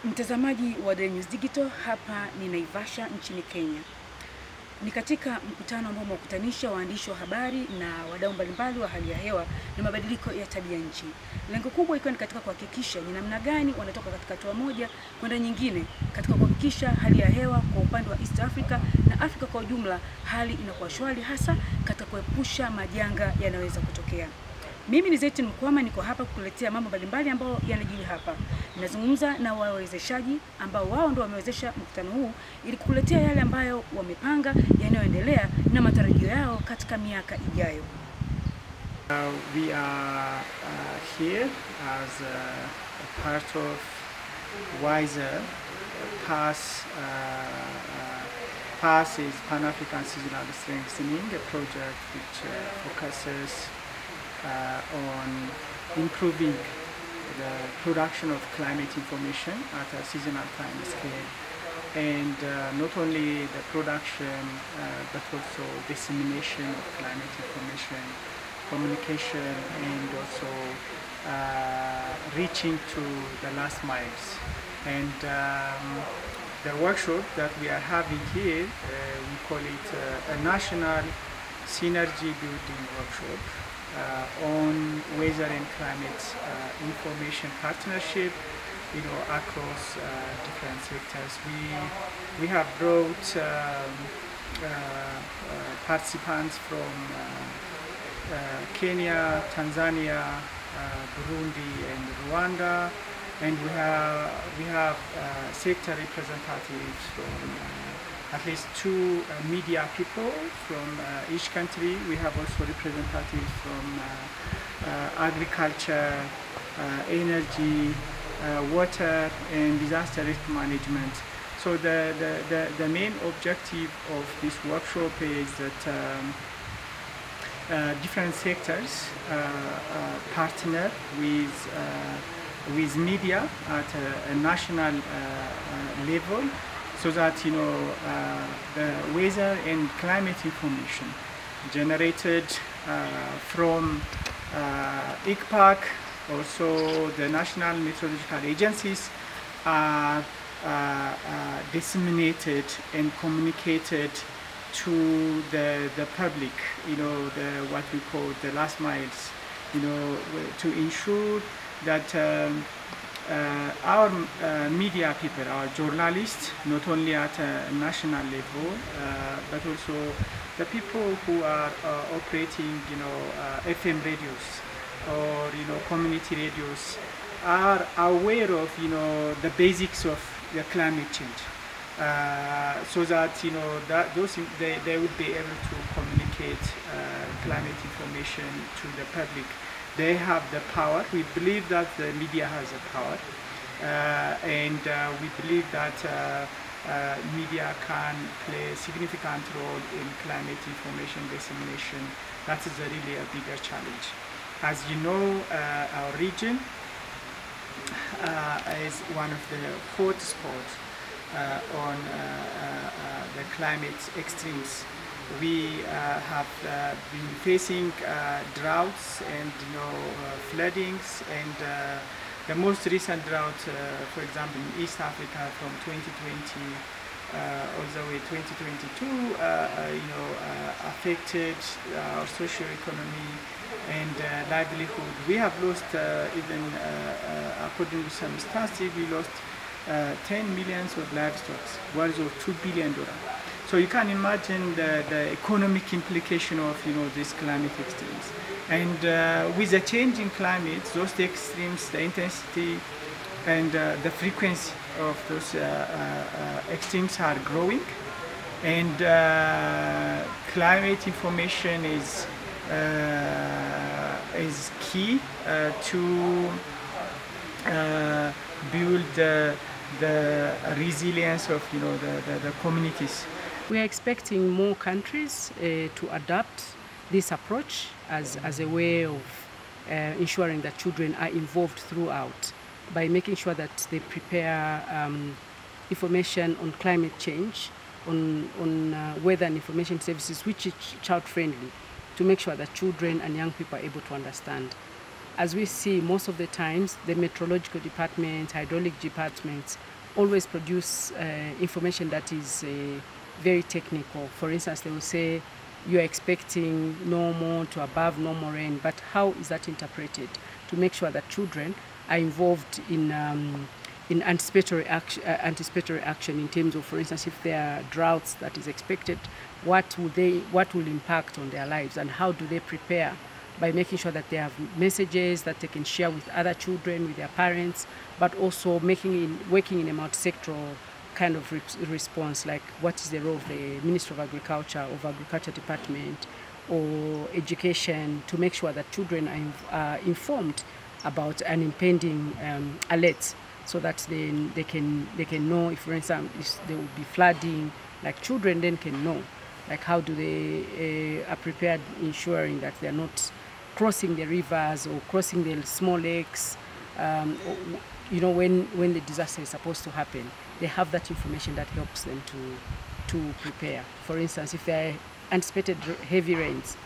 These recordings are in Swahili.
Mtazamaji wa Daily News Digital, hapa ni Naivasha nchini Kenya. Ni katika mkutano ambao umekutanisha waandishi wa habari na wadau mbalimbali wa hali ya hewa na mabadiliko ya tabia nchi. Lengo kubwa ikiwa ni katika kuhakikisha ni namna gani wanatoka katika hatua moja kwenda nyingine katika kuhakikisha hali ya hewa kwa upande wa East Africa na Afrika kwa ujumla hali inakuwa shwari, hasa katika kuepusha majanga yanaweza kutokea. Mimi ni Zaitun Mkwama, niko hapa kukuletea mambo mbalimbali ambayo yanajiri hapa. Ninazungumza na wawezeshaji ambao wao ndio wamewezesha mkutano huu ili kukuletea yale ambayo wamepanga, yanayoendelea na matarajio yao katika miaka ijayo. We are here as a part of wiser PASS is Pan-African Seasonal Strengthening, a project which focuses on improving the production of climate information at a seasonal time scale, and not only the production but also dissemination of climate information, communication, and also reaching to the last miles. And the workshop that we are having here, we call it a national synergy building workshop on weather and climate information partnership, across different sectors. We have brought participants from Kenya, Tanzania, Burundi, and Rwanda, and we have sector representatives from at least two media people from each country. We have also representatives from agriculture, energy, water, and disaster risk management. So the main objective of this workshop is that different sectors partner with media at a national level, so that the weather and climate information generated from ICPAC, also the national meteorological agencies, are disseminated and communicated to the public, what we call the last miles, to ensure that our media people, our journalists, not only at a national level, but also the people who are operating, FM radios or community radios, are aware of the basics of the climate change, so that they would be able to communicate climate information to the public. They have the power. We believe that the media has a power, and we believe that media can play a significant role in climate information dissemination. That is really a bigger challenge. As you know, our region is one of the hotspots on the climate extremes. We have been facing droughts and floodings, and the most recent drought, for example, in East Africa from 2020 all the way 2022, affected our socio-economy and livelihood. We have lost, even according to some statistics, we lost 10 million of livestock, worth of $2 billion. So you can imagine the economic implication of these climate extremes. And with the change in climate, those extremes, the intensity and the frequency of those extremes are growing. And climate information is key to build the resilience of the communities. We are expecting more countries to adopt this approach as a way of ensuring that children are involved throughout, by making sure that they prepare information on climate change, on weather and information services which is child-friendly, to make sure that children and young people are able to understand. as we see most of the times, the meteorological department, hydraulic departments always produce information that is very technical. For instance, they will say you are expecting normal to above normal rain, but how is that interpreted? To make sure that children are involved in anticipatory action in terms of, for instance, if there are droughts that is expected, what will impact on their lives, and how do they prepare, by making sure that they have messages that they can share with other children, with their parents, but also working in a multi-sectoral kind of response, like what is the role of the Ministry of Agriculture, of Agriculture Department, or education, to make sure that children are informed about an impending alert, so that then they can know if, for instance, if there will be flooding, like children then can know, like how do they are prepared, ensuring that they are not crossing the rivers or crossing the small lakes. You know, when the disaster is supposed to happen, they have that information that helps them to prepare. For instance, if there are anticipated heavy rains,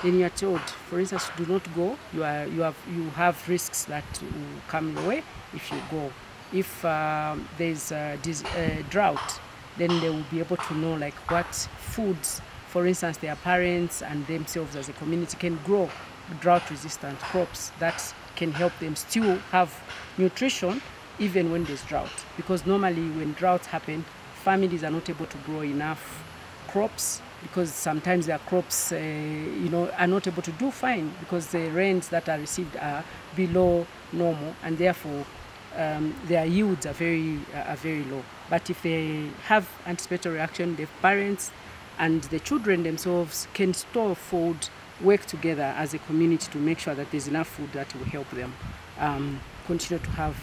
then you are told, for instance, do not go. You have risks that will come your way if you go. If there's a drought, then they will be able to know like what foods, for instance, their parents and themselves as a community can grow drought-resistant crops that can help them still have nutrition even when there's drought. Because normally when droughts happen, families are not able to grow enough crops, because sometimes their crops are not able to do fine because the rains that are received are below normal, and therefore their yields are very low. But if they have anticipatory action, the parents and the children themselves can store food, work together as a community to make sure that there's enough food that will help them continue to have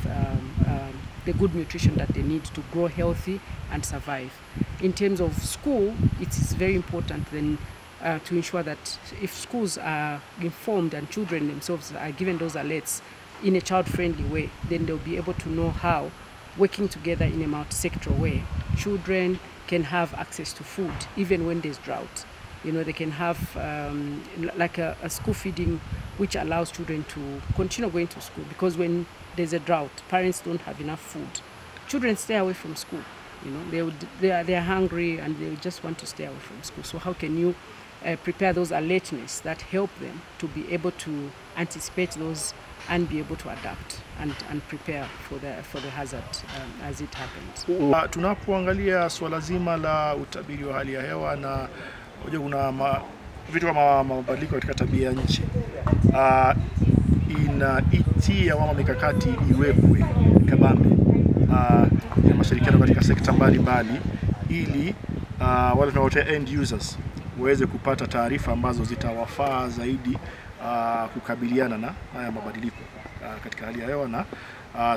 the good nutrition that they need to grow healthy and survive. In terms of school, it is very important then to ensure that if schools are informed and children themselves are given those alerts in a child-friendly way, then they'll be able to know how, working together in a multi-sectoral way, children can have access to food even when there's drought. You know, they can have like a school feeding, which allows children to continue going to school, because when there's a drought, parents don't have enough food. Children stay away from school. You know, they are hungry and they just want to stay away from school. So how can you prepare those alertness that help them to be able to anticipate those and be able to adapt and prepare for the hazard as it happens? Tunapoangalia swala zima la utabiri wa hali ya hewa, na kuna vitu kama mabadiliko katika tabia nchi, inaitia wama mikakati iwekwe kabambe ya mashirikiano katika sekta mbalimbali, ili wale tunaoita end users waweze kupata taarifa ambazo zitawafaa zaidi kukabiliana na haya mabadiliko katika hali ya hewa na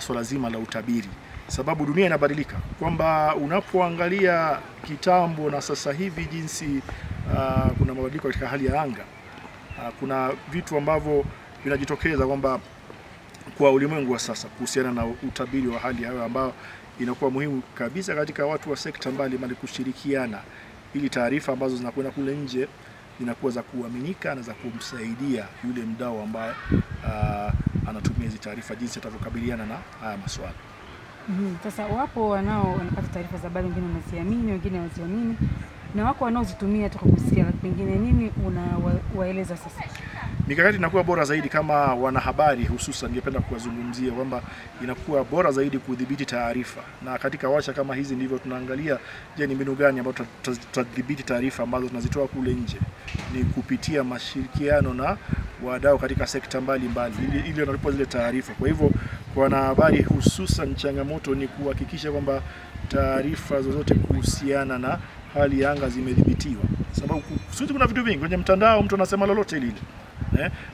swala zima la utabiri. Sababu dunia inabadilika, kwamba unapoangalia kitambo na sasa hivi jinsi kuna mabadiliko katika hali ya anga, kuna vitu ambavyo vinajitokeza kwamba kwa ulimwengu wa sasa kuhusiana na utabiri wa hali ya hewa, ambao inakuwa muhimu kabisa katika watu wa sekta mbalimbali kushirikiana, ili taarifa ambazo zinakwenda kule nje zinakuwa za kuaminika na za kumsaidia yule mdau ambaye anatumia hizo taarifa, jinsi atakabiliana na haya masuala. Sasa wapo wanapata taarifa za habari, wengine wanaziamini, wengine hawaziamini, na wako wanaozitumia tu kusikia. Pengine nini unawaeleza sasa? Mikakati inakuwa bora zaidi kama wanahabari, hususan ningependa kuwazungumzia kwamba inakuwa bora zaidi kudhibiti taarifa, na katika washa kama hizi ndivyo tunaangalia, je, ni mbinu gani ambazo tutadhibiti taarifa ambazo tunazitoa kule nje. Ni kupitia mashirikiano na wadau katika sekta mbalimbali ili wanalipo zile taarifa. Kwa hivyo kwa wanahabari hususan, changamoto ni kuhakikisha kwamba taarifa zozote kuhusiana na hali ya anga zimedhibitiwa, sababu sisi kuna vitu vingi kwenye mtandao, mtu anasema lolote lile,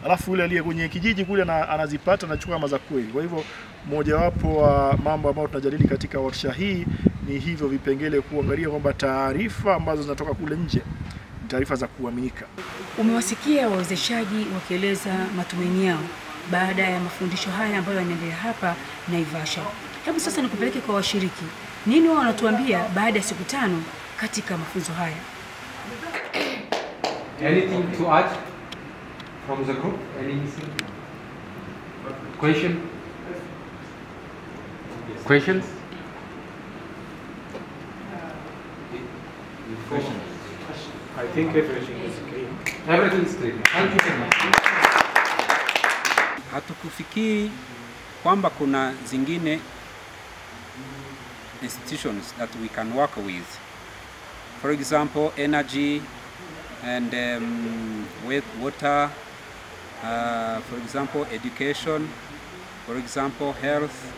alafu yule aliye kwenye kijiji kule anazipata na chukua maza kweli. Kwa hivyo mojawapo wa mambo ambayo tunajadili katika warsha hii ni hivyo vipengele, kuangalia kwamba taarifa ambazo zinatoka kule nje ni taarifa za kuaminika. Umewasikia wawezeshaji wakieleza matumaini yao baada ya mafundisho haya ambayo yanaendelea hapa Naivasha. Hebu sasa nikupeleke kwa washiriki. Nini wao wanatuambia baada ya siku 5 katika mafunzo haya? Anything to add from the group? Anything? Question? Questions? Questions? I think everything is clear. Everything is clear. Thank you very much. Hatukufikiri kwamba kuna zingine institutions that we can work with. For example, energy and water, for example, education, for example, health,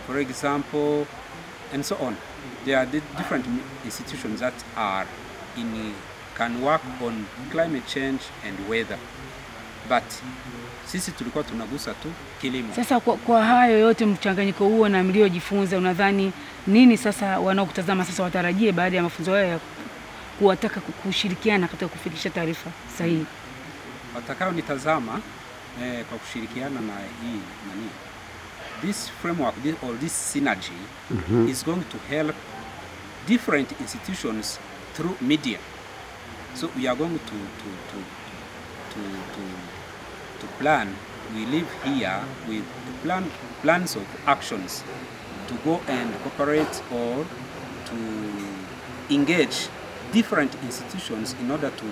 for example, and so on. There are different institutions that are can work on climate change and weather. But sisi tulikuwa tunagusa tu kilimo. Sasa kwa hayo yote, mchanganyiko huo na mliojifunza, unadhani nini sasa wanaokutazama sasa watarajie baada ya mafunzo hayo ya kuwataka kushirikiana katika kufikisha taarifa sahihi? Watakao nitazama kwa kushirikiana na hii nani, this framework, this synergy is going to help different institutions through media. So we are going to plan. We live here with plans of actions to go and cooperate or to engage different institutions in order to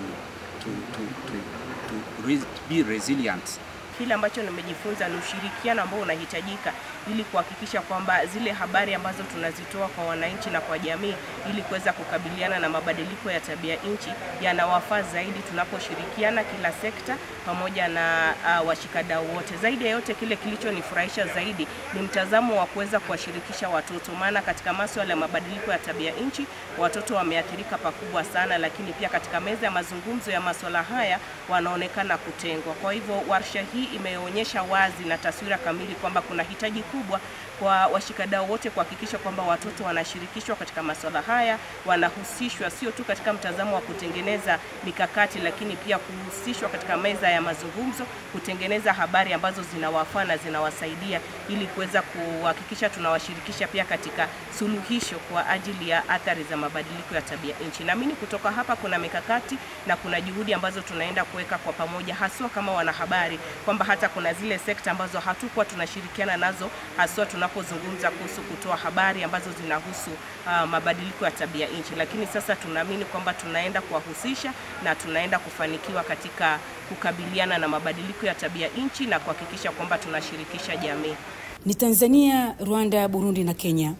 be resilient. Kile ambacho nimejifunza ni ushirikiano ambao unahitajika ili kuhakikisha kwamba zile habari ambazo tunazitoa kwa wananchi na kwa jamii ili kuweza kukabiliana na mabadiliko ya tabia nchi yanawafaa zaidi tunaposhirikiana kila sekta pamoja na washikadau wote. Zaidi ya yote, kile kilichonifurahisha zaidi ni mtazamo wa kuweza kuwashirikisha watoto, maana katika masuala ya mabadiliko ya tabia nchi watoto wameathirika pakubwa sana, lakini pia katika meza ya mazungumzo ya masuala haya wanaonekana kutengwa. Kwa hivyo warsha hii imeonyesha wazi na taswira kamili kwamba kuna hitaji kubwa kwa washikadau wote kuhakikisha kwamba watoto wanashirikishwa katika masuala haya, wanahusishwa sio tu katika mtazamo wa kutengeneza mikakati, lakini pia kuhusishwa katika meza ya mazungumzo, kutengeneza habari ambazo zinawafaa na zinawasaidia ili kuweza kuhakikisha tunawashirikisha pia katika suluhisho kwa ajili ya athari za mabadiliko ya tabia nchi. Naamini kutoka hapa kuna mikakati na kuna juhudi ambazo tunaenda kuweka kwa pamoja, haswa kama wanahabari, kwamba hata kuna zile sekta ambazo hatukuwa tunashirikiana nazo, haswa tunapozungumza kuhusu kutoa habari ambazo zinahusu mabadiliko ya tabia nchi, lakini sasa tunaamini kwamba tunaenda kuwahusisha na tunaenda kufanikiwa katika kukabiliana na mabadiliko ya tabia nchi na kuhakikisha kwamba tunashirikisha jamii. Ni Tanzania, Rwanda, Burundi na Kenya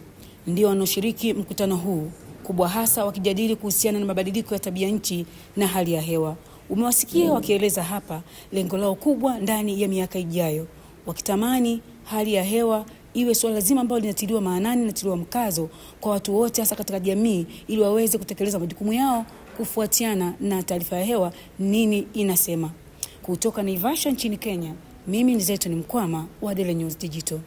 ndio wanaoshiriki mkutano huu kubwa, hasa wakijadili kuhusiana na mabadiliko ya tabia nchi na hali ya hewa. Umewasikia wakieleza hapa lengo lao kubwa ndani ya miaka ijayo, wakitamani hali ya hewa iwe swala zima ambalo linatiliwa maanani na tiliwa mkazo kwa watu wote, hasa katika jamii, ili waweze kutekeleza majukumu yao kufuatiana na taarifa ya hewa nini inasema. Kutoka Naivasha nchini Kenya, mimi ni Zetu ni Mkwama wa Daily News Digital.